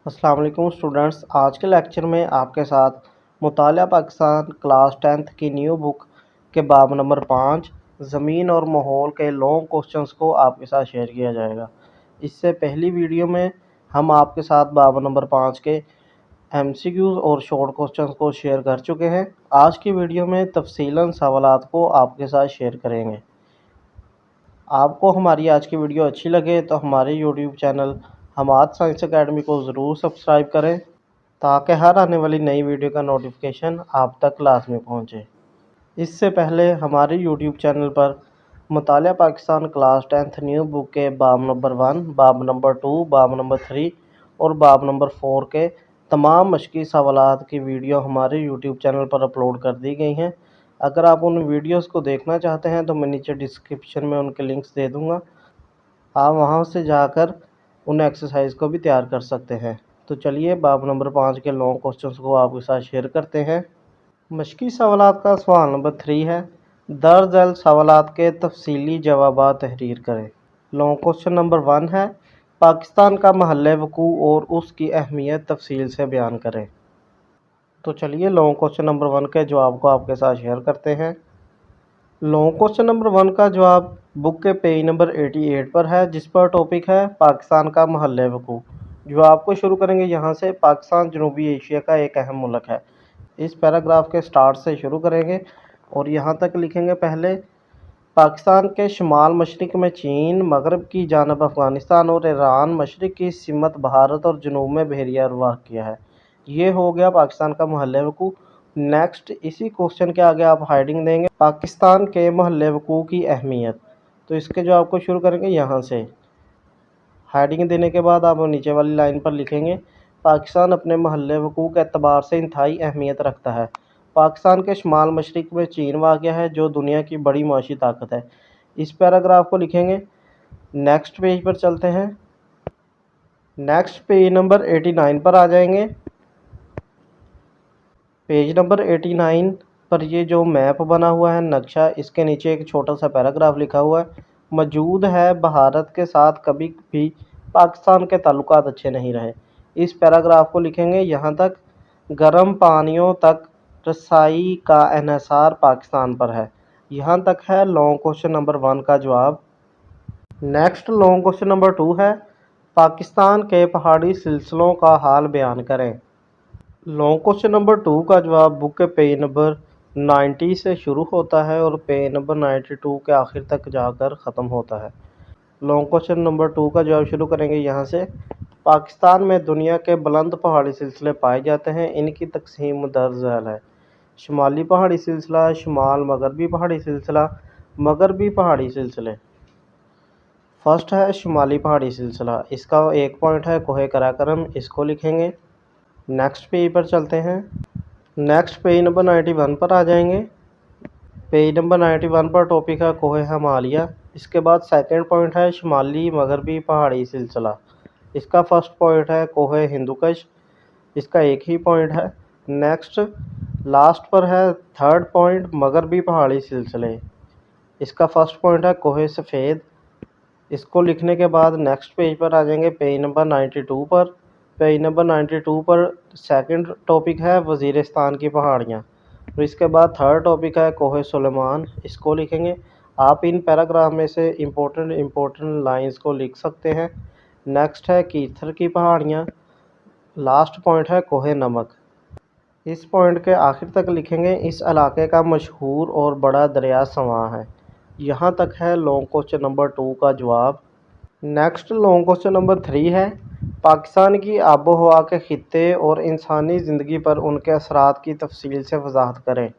अस्सलाम वालेकुम स्टूडेंट्स। आज के लेक्चर में आपके साथ मुतालिया पाकिस्तान क्लास 10th की न्यू बुक के बाब नंबर 5 ज़मीन और माहौल के लॉन्ग क्वेश्चंस को आपके साथ शेयर किया जाएगा। इससे पहली वीडियो में हम आपके साथ बाब नंबर 5 के एमसीक्यूज़ और शॉर्ट क्वेश्चंस को शेयर कर चुके हैं। आज की वीडियो में तफसीलन सवालात को आपके साथ शेयर करेंगे। आपको हमारी आज की वीडियो अच्छी लगे तो हमारे YouTube channel Hammad science academy को ज़रूर सब्सक्राइब करें ताकि हर आने वाली नई वीडियो का नोटिफिकेशन आप तक लाजमी पहुंचे। इससे पहले हमारे यूट्यूब चैनल पर मुतालिया Pakistan class 10th new book के बाब नंबर 1, बाब नंबर 2, बाब नंबर 3 और बाब नंबर 4 के तमाम मशक़ी सवालात की वीडियो हमारे यूट्यूब चैनल पर अपलोड कर दी गई हैं। अगर आप उन वीडियोस को देखना चाहते हैं तो मैं नीचे डिस्क्रिप्शन में उनके लिंक्स दे दूँगा। आप वहां से जाकर उन एक्सरसाइज को भी तैयार कर सकते हैं। तो चलिए बाब नंबर 5 के लॉन्ग क्वेश्चंस को आपके साथ शेयर करते हैं। मशकी सवालात का सवाल नंबर 3 है, दर्ज झैल सवालात के तफसीली जवाबात तहरीर करें। लॉन्ग क्वेश्चन नंबर 1 है, पाकिस्तान का महल वकूअ और उसकी अहमियत तफसील से बयान करें। तो चलिए लॉन्ग क्वेश्चन नंबर 1 के जवाब को आपके साथ शेयर करते हैं। लॉन्ग क्वेश्चन नंबर 1 का जवाब बुक के पेज नंबर 88 पर है, जिस पर टॉपिक है पाकिस्तान का महल वकूअ। जवाब को शुरू करेंगे यहाँ से। पाकिस्तान जनूबी एशिया का एक अहम मुल्क है। इस पैराग्राफ के स्टार्ट से शुरू करेंगे और यहाँ तक लिखेंगे। पहले पाकिस्तान के शुमाल मशरक़ में चीन, मगरब की जानब अफ़गानिस्तान और ईरान, मशरक़ की सिमत भारत और जनूब में बहरिया वाक़िया है। ये हो गया पाकिस्तान का महल वकूअ। नेक्स्ट इसी क्वेश्चन के आगे आप हेडिंग देंगे पाकिस्तान के महल वकूअ की अहमियत। तो इसके जवाब को शुरू करेंगे यहाँ से। हेडिंग देने के बाद आप नीचे वाली लाइन पर लिखेंगे, पाकिस्तान अपने महल वकूअ के एतबार से इंतहाई अहमियत रखता है। पाकिस्तान के शुमाल मशरक़ में चीन वाक़िया है, जो दुनिया की बड़ी माशी ताकत है। इस पैराग्राफ को लिखेंगे। नेक्स्ट पेज पर चलते हैं। नेक्स्ट पेज नंबर 89 पर आ जाएंगे। पेज नंबर 89 पर ये जो मैप बना हुआ है, नक्शा, इसके नीचे एक छोटा सा पैराग्राफ लिखा हुआ है, मौजूद है भारत के साथ कभी भी पाकिस्तान के ताल्लुकात अच्छे नहीं रहे। इस पैराग्राफ को लिखेंगे यहाँ तक, गर्म पानियों तक रसाई का इन्हिसार पाकिस्तान पर है। यहाँ तक है लॉन्ग क्वेश्चन नंबर 1 का जवाब। नेक्स्ट लॉन्ग क्वेश्चन नंबर 2 है, पाकिस्तान के पहाड़ी सिलसिलों का हाल बयान करें। लॉन्ग क्वेश्चन नंबर 2 का जवाब बुक के पेज नंबर 90 से शुरू होता है और पेज नंबर 92 के आखिर तक जाकर ख़त्म होता है। लॉन्ग क्वेश्चन नंबर 2 का जवाब शुरू करेंगे यहाँ से। पाकिस्तान में दुनिया के बुलंद पहाड़ी सिलसिले पाए जाते हैं। इनकी तकसीम दर्ज झैल है। शुमाली पहाड़ी सिलसिला, शुमाल मगरबी पहाड़ी सिलसिला, मगरबी पहाड़ी सिलसिले। फर्स्ट है शुमाली पहाड़ी सिलसिला, इसका एक पॉइंट है कोहे कराकरम, इसको लिखेंगे। नेक्स्ट पेज पर चलते हैं। नेक्स्ट पेज नंबर 91 पर आ जाएंगे। पेज नंबर 91 पर टॉपिक है कोहे हिमालय। इसके बाद सेकंड पॉइंट है शुमाली मगरबी पहाड़ी सिलसिला, इसका फर्स्ट पॉइंट है कोहे हिंदुकश, इसका एक ही पॉइंट है। नेक्स्ट लास्ट पर है थर्ड पॉइंट मगरबी पहाड़ी सिलसिले, इसका फर्स्ट पॉइंट है कोहे सफ़ेद। इसको लिखने के बाद नेक्स्ट पेज पर आ जाएंगे, पेज नंबर 92 पर। पेज नंबर 92 पर सेकंड टॉपिक है वज़ीरिस्तान की पहाड़ियाँ, तो इसके बाद थर्ड टॉपिक है कोहे सुलेमान, इसको लिखेंगे। आप इन पैराग्राफ में से इम्पोर्टेंट लाइंस को लिख सकते हैं। नेक्स्ट है कीथर की पहाड़ियाँ। लास्ट पॉइंट है कोहे नमक। इस पॉइंट के आखिर तक लिखेंगे, इस इलाके का मशहूर और बड़ा दरिया सवां है। यहाँ तक है लॉन्ग क्वेश्चन नंबर 2 का जवाब। नेक्स्ट लॉन्ग क्वेश्चन नंबर 3 है, पाकिस्तान की आबो हवा के खित्ते और इंसानी ज़िंदगी पर उनके असरात की तफसील से वजाहत करें।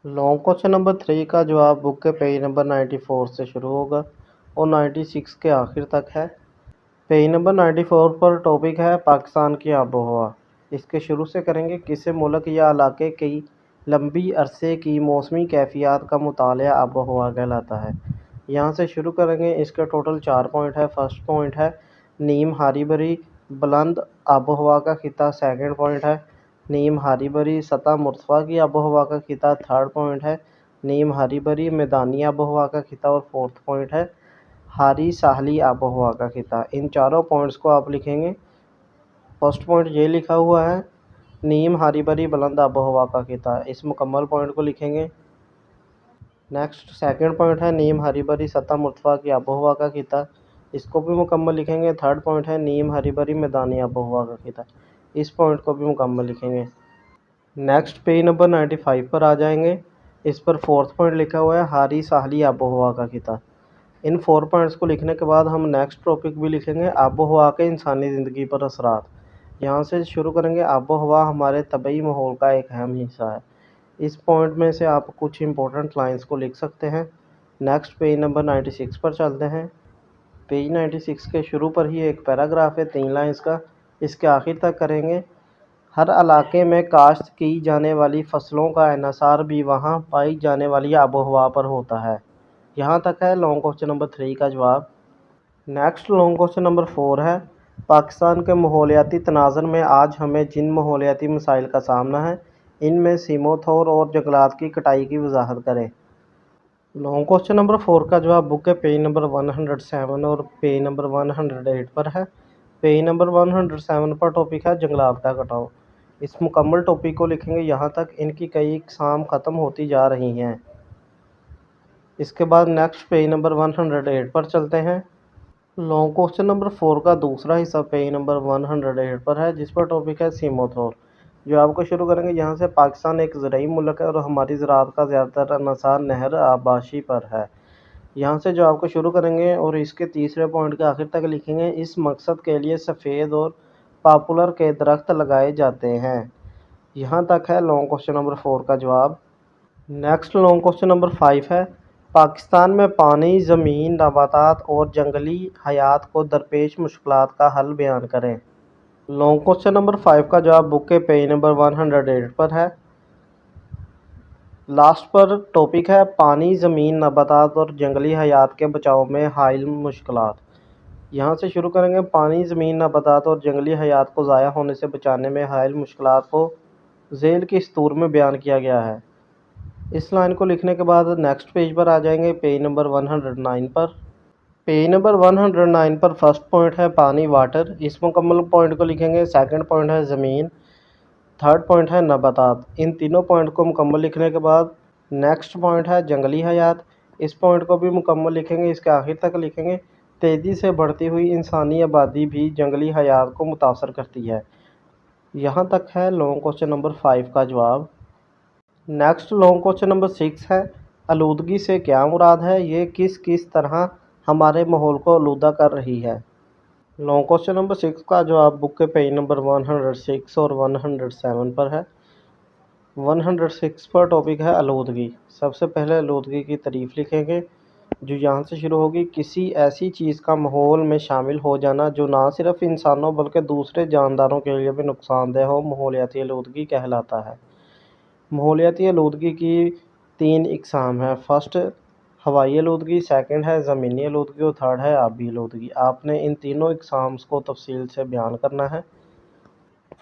लॉन्ग क्वेश्चन नंबर 3 का जवाब बुक के पेज नंबर 94 से शुरू होगा और 96 के आखिर तक है। पेज नंबर 94 पर टॉपिक है पाकिस्तान की आबो हवा। इसके शुरू से करेंगे, किसी मुल्क या इलाके की लंबी अरसे की मौसमी कैफियत का मुतालिया आबो हवा कहलाता है। यहाँ से शुरू करेंगे। इसके टोटल 4 पॉइंट है। फर्स्ट पॉइंट है नीम हारी भरी बुलंद आबो हवा का खिता, सेकंड पॉइंट है नीम हारी भरी सतह मुर्तफ़ा की आबो हवा का खिता, थर्ड पॉइंट है नीम हारी भरी मैदानी आबो हवा का खिता और फोर्थ पॉइंट है हारी साहली आबो हवा का खिता। इन चारों पॉइंट्स को आप लिखेंगे। फर्स्ट पॉइंट ये लिखा हुआ है, नीम हरी भरी बुलंद आबो हवा का खिता। इस मुकम्मल पॉइंट को लिखेंगे। नेक्स्ट सेकंड पॉइंट है, नीम हरी भरी सतह मुर्तफा की आबो हवा का खिता। इसको भी मुकम्मल लिखेंगे। थर्ड पॉइंट है, नीम हरी भरी मैदानी आबो हवा का खिता। इस पॉइंट को भी मुकम्मल लिखेंगे। नेक्स्ट पेज नंबर 95 पर आ जाएंगे। इस पर फोर्थ पॉइंट लिखा हुआ है, हारी साहली आबो हवा का खिता। इन 4 पॉइंट्स को लिखने के बाद हम नेक्स्ट टॉपिक भी लिखेंगे, आबो हवा के इंसानी ज़िंदगी पर असरात। यहाँ से शुरू करेंगे। आबो हवा हमारे तबई माहौल का एक अहम हिस्सा है। इस पॉइंट में से आप कुछ इंपॉर्टेंट लाइंस को लिख सकते हैं। नेक्स्ट पेज नंबर 96 पर चलते हैं। पेज 96 के शुरू पर ही एक पैराग्राफ है 3 लाइंस का, इसके आखिर तक करेंगे। हर इलाके में काश्त की जाने वाली फसलों का इन्हिसार भी वहाँ पाई जाने वाली आबो हवा पर होता है। यहाँ तक है लॉन्ग क्वेश्चन नंबर 3 का जवाब। नेक्स्ट लॉन्ग क्वेश्चन नंबर 4 है, पाकिस्तान के माहौलियाती तनाज़ुर में आज हमें जिन माहौलियाती मसाइल का सामना है, इनमें सीमोथोर और जंगलात की कटाई की वजाहत करें। लॉन्ग क्वेश्चन नंबर 4 का जवाब बुक के पेज नंबर 107 और पेज नंबर 108 पर है। पेज नंबर 107 पर टॉपिक है जंगलात का कटाव। इस मुकम्मल टॉपिक को लिखेंगे। यहाँ तक इनकी कई इकसाम ख़त्म होती जा रही हैं। इसके बाद नेक्स्ट पेज नंबर 108 पर चलते हैं। लॉन्ग क्वेश्चन नंबर 4 का दूसरा हिस्सा पेज नंबर 108 पर है, जिस पर टॉपिक है सीमोथोर। जवाब को शुरू करेंगे। यहाँ से पाकिस्तान एक ज़राई मुल्क है और हमारी ज़राअत का ज़्यादातर इन्हिसार नहर आबाशी पर है। यहाँ से जवाब को शुरू करेंगे और इसके तीसरे पॉइंट के आखिर तक लिखेंगे। इस मकसद के लिए सफ़ेद और पॉपुलर के दरख्त लगाए जाते हैं। यहाँ तक है लॉन्ग क्वेश्चन नंबर 4 का जवाब। नेक्स्ट लॉन्ग क्वेश्चन नंबर 5 है, पाकिस्तान में पानी, ज़मीन, नबातात और जंगली हयात को दरपेश मुश्किलात का हल बयान करें। लॉन्ग क्वेश्चन नंबर 5 का जवाब बुक के पेज नंबर 108 पर है। लास्ट पर टॉपिक है, पानी, ज़मीन, नबातात और जंगली हयात के बचाव में हाइल मुश्किलात। यहाँ से शुरू करेंगे। पानी, ज़मीन, नबातात और जंगली हयात को ज़ाया होने से बचाने में हाइल मुश्किलात को ज़ेल की सतूर में बयान किया गया है। इस लाइन को लिखने के बाद नेक्स्ट पेज पर आ जाएंगे, पेज नंबर 109 पर। पेज नंबर 109 पर फर्स्ट पॉइंट है पानी, वाटर। इस मुकम्मल पॉइंट को लिखेंगे। सेकंड पॉइंट है ज़मीन। थर्ड पॉइंट है नबातात। इन तीनों पॉइंट को मुकम्मल लिखने के बाद नेक्स्ट पॉइंट है जंगली हयात। इस पॉइंट को भी मुकम्मल लिखेंगे। इसके आखिर तक लिखेंगे, तेज़ी से बढ़ती हुई इंसानी आबादी भी जंगली हयात को मुतासर करती है। यहाँ तक है लॉन्ग क्वेश्चन नंबर 5 का जवाब। नेक्स्ट लॉन्ग क्वेश्चन नंबर 6 है, आलूदगी से क्या मुराद है, ये किस किस तरह हमारे माहौल को आलूदा कर रही है। लॉन्ग क्वेश्चन नंबर 6 का जवाब बुक के पेज नंबर 106 और 107 पर है। 106 पर टॉपिक है आलूदगी। सबसे पहले आलूदगी की तारीफ लिखेंगे, जो यहाँ से शुरू होगी, किसी ऐसी चीज़ का माहौल में शामिल हो जाना जो ना सिर्फ इंसानों बल्कि दूसरे जानदारों के लिए भी नुकसानदेह हो, माहौलियाती आलूदगी कहलाता है। माहौलियाती आलूदगी की 3 इकसाम हैं। फर्स्ट हवाई आलूदगी, सेकंड है ज़मीनी आलूदगी और थर्ड है आबी आलूदगी। आपने इन तीनों इकसाम्स को तफसील से बयान करना है।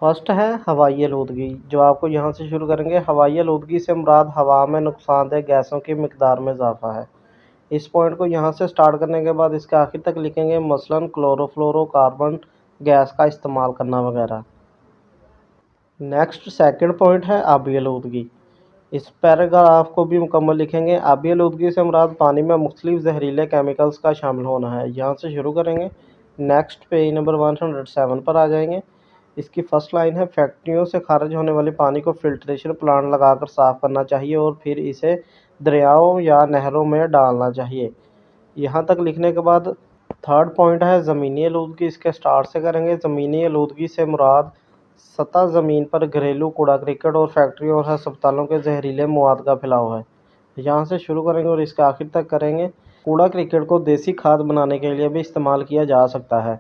फर्स्ट है हवाई आलूदगी। जो आपको यहाँ से शुरू करेंगे। हवाई आलूदगी से मुराद हवा में नुकसानदेह गैसों की मिकदार में इजाफा है। इस पॉइंट को यहाँ से स्टार्ट करने के बाद इसके आखिर तक लिखेंगे, मसलन क्लोरोफ्लोरोकार्बन गैस का इस्तेमाल करना वगैरह। नेक्स्ट सेकंड पॉइंट है आबी आलूदगी। इस पैराग्राफ को भी मुकम्मल लिखेंगे। आबी आलूदगी से मुराद पानी में मुख्तलिफ जहरीले केमिकल्स का शामिल होना है। यहाँ से शुरू करेंगे। नेक्स्ट पेज नंबर 107 पर आ जाएंगे। इसकी फर्स्ट लाइन है, फैक्ट्रियों से खारिज होने वाले पानी को फिल्ट्रेशन प्लांट लगाकर साफ़ करना चाहिए और फिर इसे दरियाओं या नहरों में डालना चाहिए। यहाँ तक लिखने के बाद थर्ड पॉइंट है ज़मीनी आलूदगी। इसके स्टार्ट से करेंगे। ज़मीनी आलूदगी से मुराद सतह ज़मीन पर घरेलू कूड़ा करकट और फैक्ट्रियों और अस्पतालों के जहरीले मवाद का फैलाव है। यहाँ से शुरू करेंगे और इसके आखिर तक करेंगे। कूड़ा करकट को देसी खाद बनाने के लिए भी इस्तेमाल किया जा सकता है।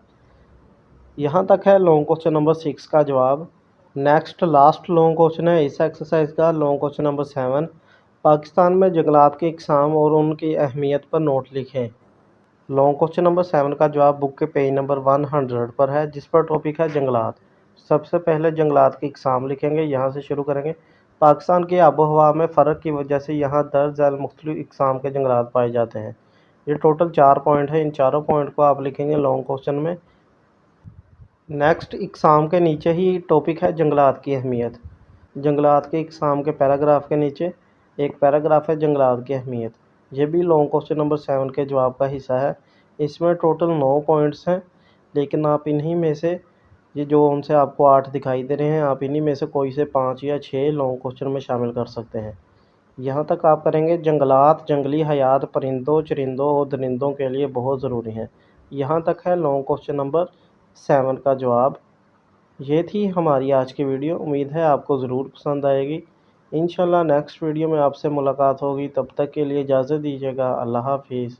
यहाँ तक है लॉन्ग क्वेश्चन नंबर 6 का जवाब। नेक्स्ट लास्ट लॉन्ग क्वेश्चन है इस एक्सरसाइज का, लॉन्ग क्वेश्चन नंबर 7। पाकिस्तान में जंगलात की इकसाम और उनकी अहमियत पर नोट लिखें। लॉन्ग क्वेश्चन नंबर 7 का जवाब बुक के पेज नंबर 100 पर है, जिस पर टॉपिक है जंगलात। सबसे पहले जंगलात की इकसाम लिखेंगे। यहाँ से शुरू करेंगे। पाकिस्तान की आबो हवा में फ़र्क की वजह से यहाँ दर्ज झैल मुख्तलिफ इकसाम के जंगलात पाए जाते हैं। ये टोटल 4 पॉइंट है। इन चारों पॉइंट को आप लिखेंगे लॉन्ग क्वेश्चन में। نیکسٹ اقسام کے نیچے ہی ٹاپک ہے جنگلات کی اہمیت۔ جنگلات کے اقسام کے پیراگراف کے نیچے ایک پیراگراف ہے جنگلات کی اہمیت۔ یہ بھی لانگ کوسچن نمبر 7 کے جواب کا حصہ ہے۔ اس میں ٹوٹل 9 پوائنٹس ہیں، لیکن آپ انہی میں سے یہ جو ان سے آپ کو 8 دکھائی دے رہے ہیں، آپ انہی میں سے کوئی سے 5 یا 6 لانگ کوسچن میں شامل کر سکتے ہیں۔ یہاں تک آپ کریں گے جنگلات جنگلی حیات پرندوں چرندوں اور درندوں کے لیے بہت ضروری ہیں۔ یہاں تک ہے لانگ کوسچن نمبر 7 کا جواب۔ یہ تھی ہماری آج کی ویڈیو، امید ہے آپ کو ضرور پسند آئے گی۔ انشاءاللہ نیکسٹ ویڈیو میں آپ سے ملاقات ہوگی، تب تک کے لیے اجازت دیجیے گا۔ اللہ حافظ۔